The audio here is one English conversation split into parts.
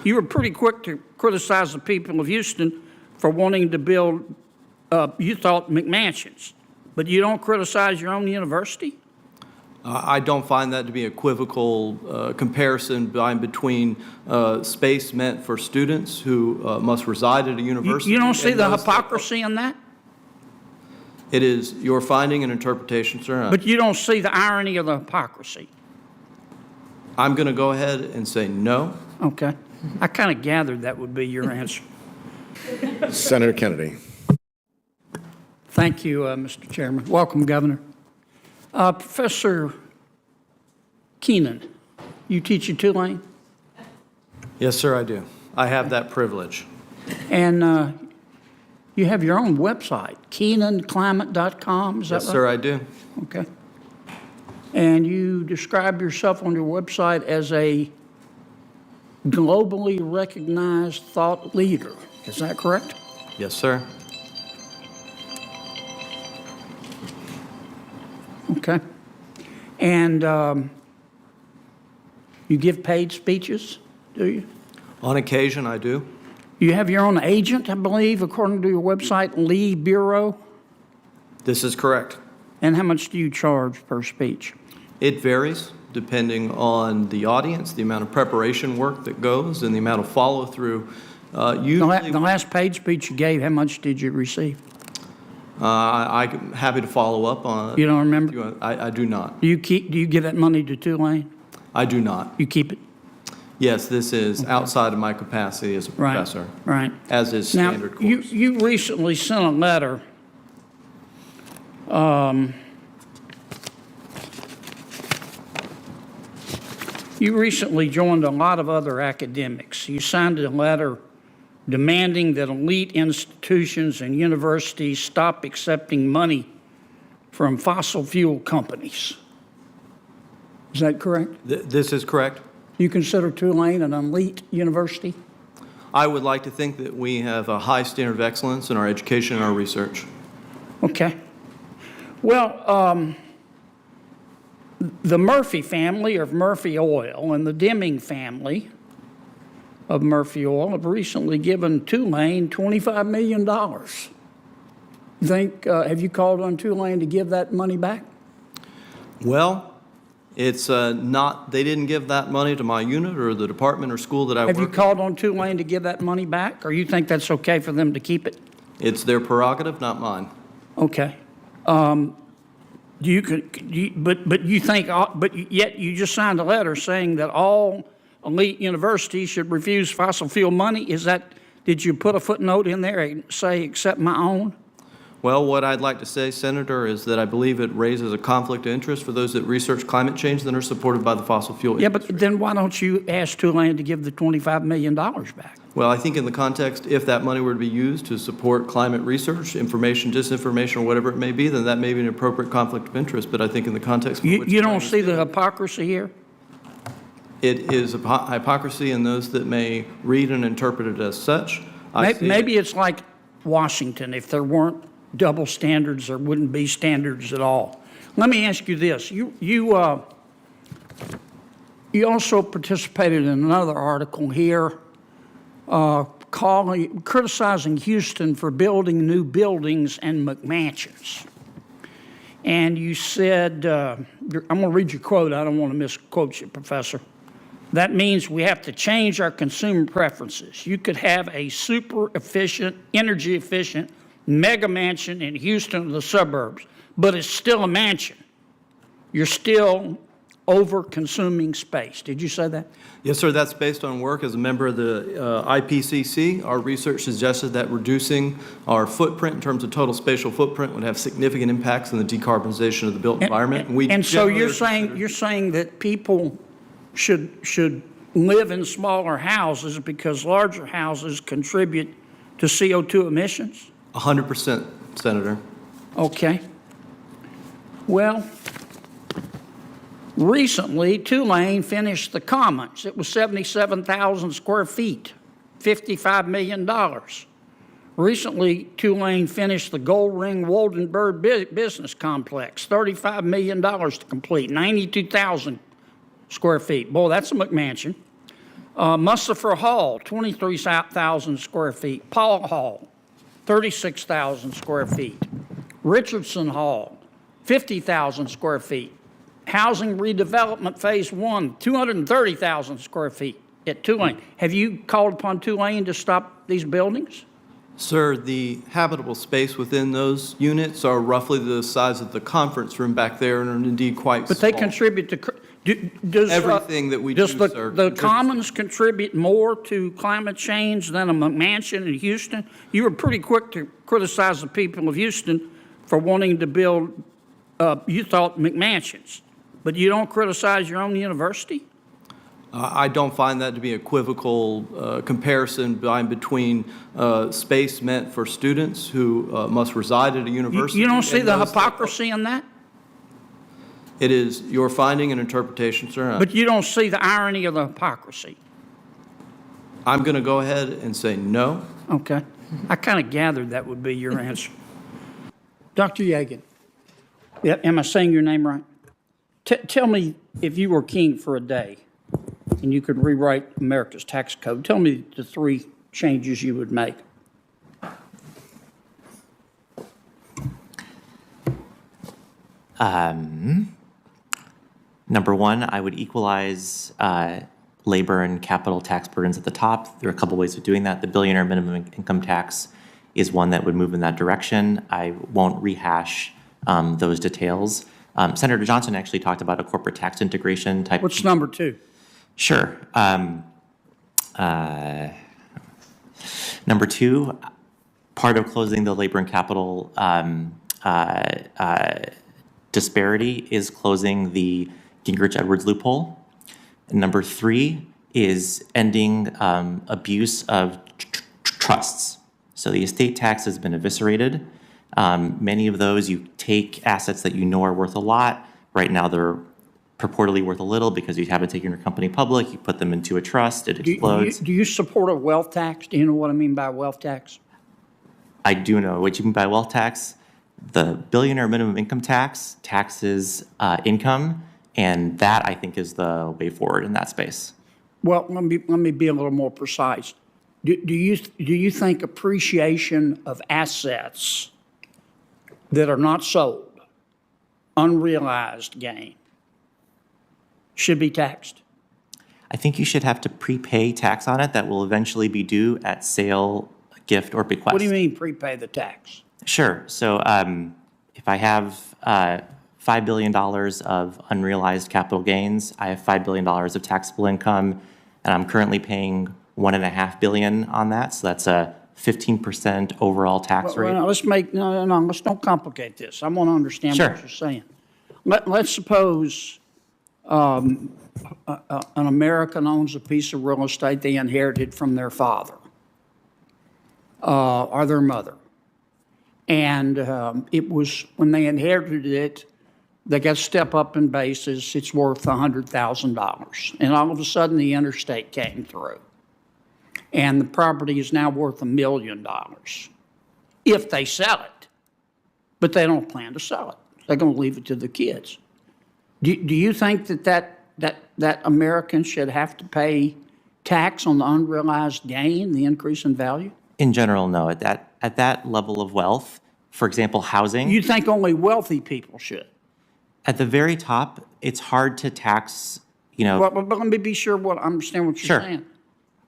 You were pretty quick to criticize the people of Houston for wanting to build, you thought, McMansions, but you don't criticize your own university? I don't find that to be equivocal comparison between space meant for students who must reside at a university. You don't see the hypocrisy in that? It is your finding and interpretation, sir. But you don't see the irony of the hypocrisy? I'm going to go ahead and say no. Okay. I kind of gathered that would be your answer. Senator Kennedy. Thank you, Mr. Chairman. Welcome, Governor. Professor Keenan, you teach at Tulane? Yes, sir, I do. I have that privilege. And you have your own website, KeenanClimate.com, is that right? Yes, sir, I do. Okay. And you describe yourself on your website as a globally recognized thought leader. Is that correct? Yes, sir. Okay. And you give paid speeches, do you? On occasion, I do. You have your own agent, I believe, according to your website, Lee Bureau. This is correct. And how much do you charge per speech? It varies depending on the audience, the amount of preparation work that goes, and the amount of follow-through. Usually, The last paid speech you gave, how much did you receive? I'm happy to follow up on. You don't remember? I do not. Do you give that money to Tulane? I do not. You keep it? Yes, this is outside of my capacity as a professor. Right. As is standard now, course. You recently sent a letter you recently joined a lot of other academics. You signed a letter demanding that elite institutions and universities stop accepting money from fossil fuel companies. Is that correct? This is correct. You consider Tulane an elite university? I would like to think that we have a high standard of excellence in our education and our research. Okay. Well, the Murphy family of Murphy Oil and the Deming family of Murphy Oil have recently given Tulane $25 million. Have you called on Tulane to give that money back? Well, it's not, they didn't give that money to my unit or the department or school that I work in. Have you called on Tulane to give that money back, or you think that's okay for them to keep it? It's their prerogative, not mine. Okay. Yet you just signed a letter saying that all elite universities should refuse fossil fuel money. Did you put a footnote in there and say, except my own? Well, what I'd like to say, Senator, is that I believe it raises a conflict of interest for those that research climate change that are supported by the fossil fuel industry. But then why don't you ask Tulane to give the $25 million back? Well, I think in the context, if that money were to be used to support climate research, information, disinformation, or whatever it may be, then that may be an appropriate conflict of interest. But I think in the context of which you don't see the hypocrisy here? It is a hypocrisy in those that may read and interpret it as such. Maybe it's like Washington. If there weren't double standards, there wouldn't be standards at all. Let me ask you this. You also participated in another article here criticizing Houston for building new buildings and McMansions. And you said, I'm going to read your quote. I don't want to misquote you, Professor. That means we have to change our consumer preferences. You could have a super efficient, energy efficient mega mansion in Houston or the suburbs, but it's still a mansion. You're still over-consuming space. Did you say that? Yes, sir. That's based on work as a member of the IPCC. Our research suggested that reducing our footprint in terms of total spatial footprint would have significant impacts on the decarbonization of the built environment. And so you're saying that people should live in smaller houses because larger houses contribute to CO2 emissions? 100%, Senator. Okay. Well, recently, Tulane finished the Commons. It was 77,000 square feet, $55 million. Recently, Tulane finished the Gold Ring Woldenberg Business Complex, $35 million to complete, 92,000 square feet. Boy, that's a McMansion. Musafir Hall, 23,000 square feet. Paul Hall, 36,000 square feet. Richardson Hall, 50,000 square feet. Housing redevelopment phase 1, 230,000 square feet at Tulane. Have you called upon Tulane to stop these buildings? Sir, the habitable space within those units are roughly the size of the conference room back there and are indeed quite But small. they contribute to, does... Everything that we do, Does sir, the contributes. Commons contribute more to climate change than a McMansion in Houston? You were pretty quick to criticize the people of Houston for wanting to build, you thought, McMansions, but you don't criticize your own university? I don't find that to be equivocal comparison between space meant for students who must reside at a university. You don't see and the those that- hypocrisy in that? It is your finding and interpretation, sir. But you don't see the irony of the hypocrisy? I'm going to go ahead and say no. Okay. I kind of gathered that would be your answer. Dr. Yagan, am I saying your name right? Tell me, if you were king for a day and you could rewrite America's tax code, tell me the 3 changes you would make. Number 1, I would equalize labor and capital tax burdens at the top. There are a couple ways of doing that. The billionaire minimum income tax is one that would move in that direction. I won't rehash those details. Senator Johnson actually talked about a corporate tax integration type. What's number 2? Sure. Number 2, part of closing the labor and capital disparity is closing the Gingrich-Edwards loophole. And number 3 is ending abuse of trusts. So the estate tax has been eviscerated. Many of those, you take assets that you know are worth a lot. Right now, they're purportedly worth a little because you haven't taken your company public. You put them into a trust, it explodes. Do you support a wealth tax? Do you know what I mean by wealth tax? I do know what you mean by wealth tax. The billionaire minimum income tax taxes income, and that, I think, is the way forward in that space. Well, let me be a little more precise. Do you think appreciation of assets that are not sold, unrealized gain, should be taxed? I think you should have to prepay tax on it that will eventually be due at sale, gift, or bequest. What do you mean prepay the tax? Sure. So if I have $5 billion of unrealized capital gains, I have $5 billion of taxable income, and I'm currently paying $1.5 billion on that. So that's a 15% overall tax rate. Well, let's don't complicate this. I want to understand Sure. what you're saying. Let's suppose an American owns a piece of real estate they inherited from their father or their mother. And it was, when they inherited it, they got step up in basis, it's worth $100,000. And all of a sudden, the interstate came through. And the property is now worth $1 million if they sell it. But they don't plan to sell it. They're going to leave it to the kids. Do you think that Americans should have to pay tax on the unrealized gain, the increase in value? In general, no. At that level of wealth, for example, housing. You think only wealthy people should? At the very top, it's hard to tax, But let me be sure I understand what you're Sure. saying.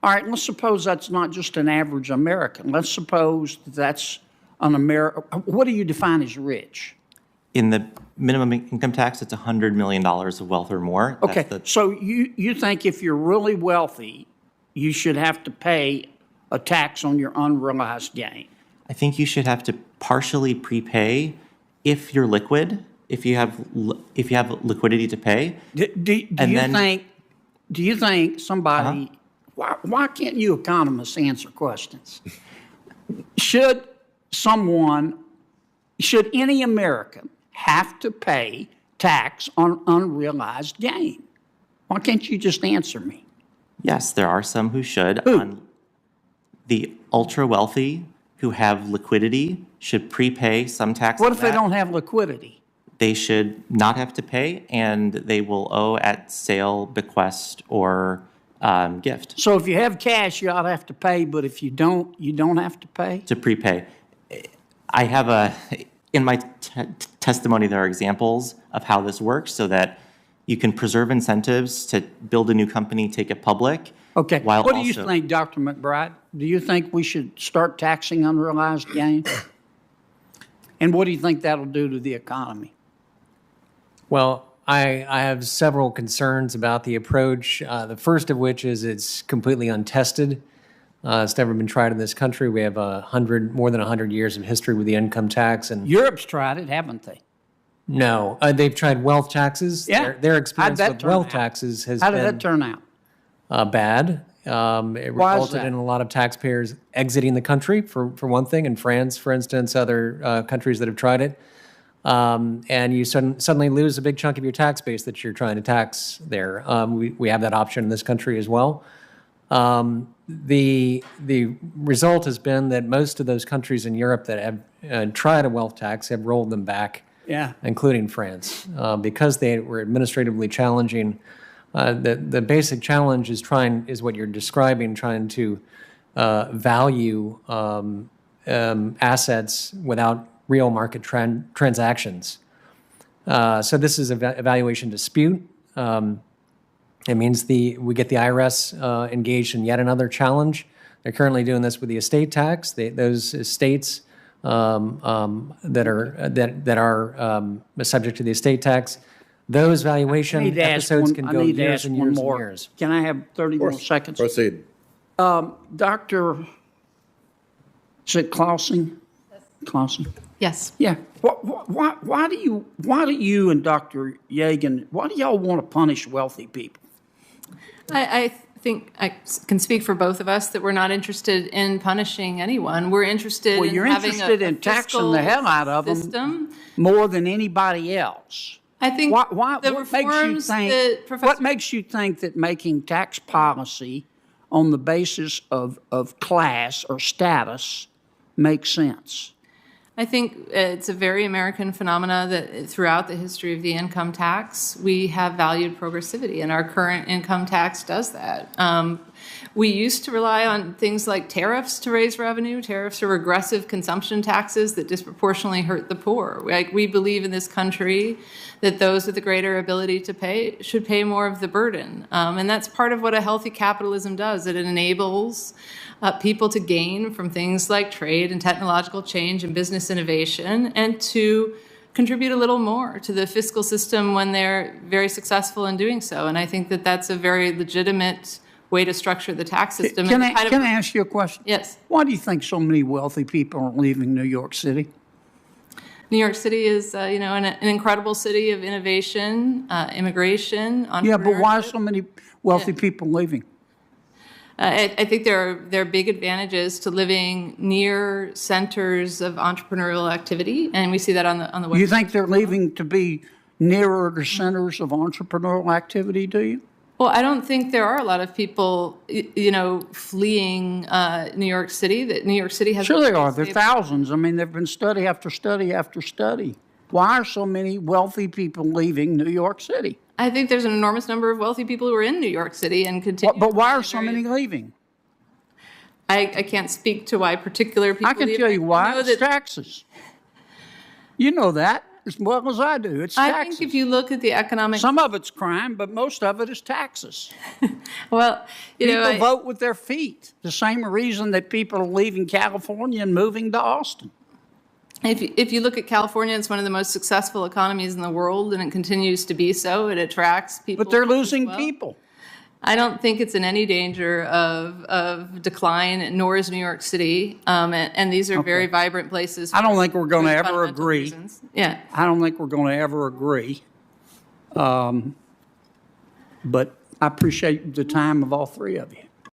All right, let's suppose that's not just an average American. Let's suppose that's an American. What do you define as rich? In the minimum income tax, it's $100 million of wealth or more. Okay, That's so you think if you're really wealthy, you should have to pay a tax on your unrealized gain? I think you should have to partially prepay if you're liquid, if you have liquidity to pay. Do you think somebody? Why can't you economists answer questions? Should any American have to pay tax on unrealized gain? Why can't you just answer me? Yes, there are some who should. Who? The ultra wealthy who have liquidity should prepay some tax. What on if they that. don't have liquidity? They should not have to pay, and they will owe at sale, bequest, or gift So if you have cash, you ought to have to pay, but if you don't have to pay? to prepay. I have in my testimony, there are examples of how this works so that you can preserve incentives to build a new company, take it public. Okay. While What do you also- think, Dr. McBride? Do you think we should start taxing unrealized gains? And what do you think that'll do to the economy? Well, I have several concerns about the approach. The first of which is it's completely untested. It's never been tried in this country. We have more than 100 years of history with the income tax, and Europe's tried it, haven't they? no, they've tried wealth taxes. Yeah. Their experience How'd that with turn wealth out? taxes has How did been that turn out? bad. It Why is resulted that? in a lot of taxpayers exiting the country, for one thing. In France, for instance, other countries that have tried it. And you suddenly lose a big chunk of your tax base that you're trying to tax there. We have that option in this country as well. The result has been that most of those countries in Europe that have tried a wealth tax have rolled them back, Yeah. including France, because they were administratively challenging. The basic challenge is what you're describing, trying to value assets without real market transactions. So this is a valuation dispute. It means we get the IRS engaged in yet another challenge. They're currently doing this with the estate tax. Those estates that are subject to the estate tax, those valuation episodes can go years and years and years. Can I have 30 more seconds? Proceed. Dr. Is it Clausing? Clausing? Yes. Yeah. Why do you and Dr. Yagan, why do y'all want to punish wealthy people? I think I can speak for both of us that we're not interested in punishing anyone. We're interested Well, in you're having interested in taxing the hell out of them system. more than anybody else. I think the reforms that What makes you think that making tax policy on the basis of class or status makes sense? I think it's a very American phenomena that throughout the history of the income tax, we have valued progressivity, and our current income tax does that. We used to rely on things like tariffs to raise revenue. Tariffs are regressive consumption taxes that disproportionately hurt the poor. We believe in this country that those with the greater ability to pay should pay more of the burden. And that's part of what a healthy capitalism does. It enables people to gain from things like trade and technological change and business innovation, and to contribute a little more to the fiscal system when they're very successful in doing so. And I think that that's a very legitimate way to structure the tax system. Can I ask you a question? Yes. Why do you think so many wealthy people are leaving New York City? New York City is, an incredible city of innovation, immigration, entrepreneurship. Yeah, but why are so many wealthy people leaving? I think there are big advantages to living near centers of entrepreneurial activity, and we see that on the west. You think they're leaving to be nearer to centers of entrepreneurial activity, do you? Well, I don't think there are a lot of people, fleeing New York City. That New York City has. Sure they are. There are thousands. I mean, there have been study after study after study. Why are so many wealthy people leaving New York City? I think there's an enormous number of wealthy people who are in New York City and continue. But why are so many leaving? I can't speak to why particular people I can leave. tell you why. know It's that- taxes. You know that as well as I do. It's I taxes. think if you look at the economic. Some of it's crime, but most of it is taxes. Well, People vote with their feet. The same reason that people are leaving California and moving to Austin. If you look at California, it's one of the most successful economies in the world, and it continues to be so. It attracts people. But they're as losing well. people. I don't think it's in any danger of decline, nor is New York City. And these are very vibrant places. I don't think we're going to for ever fundamental agree. reasons. Yeah. I don't think we're going to ever agree. But I appreciate the time of all three of you.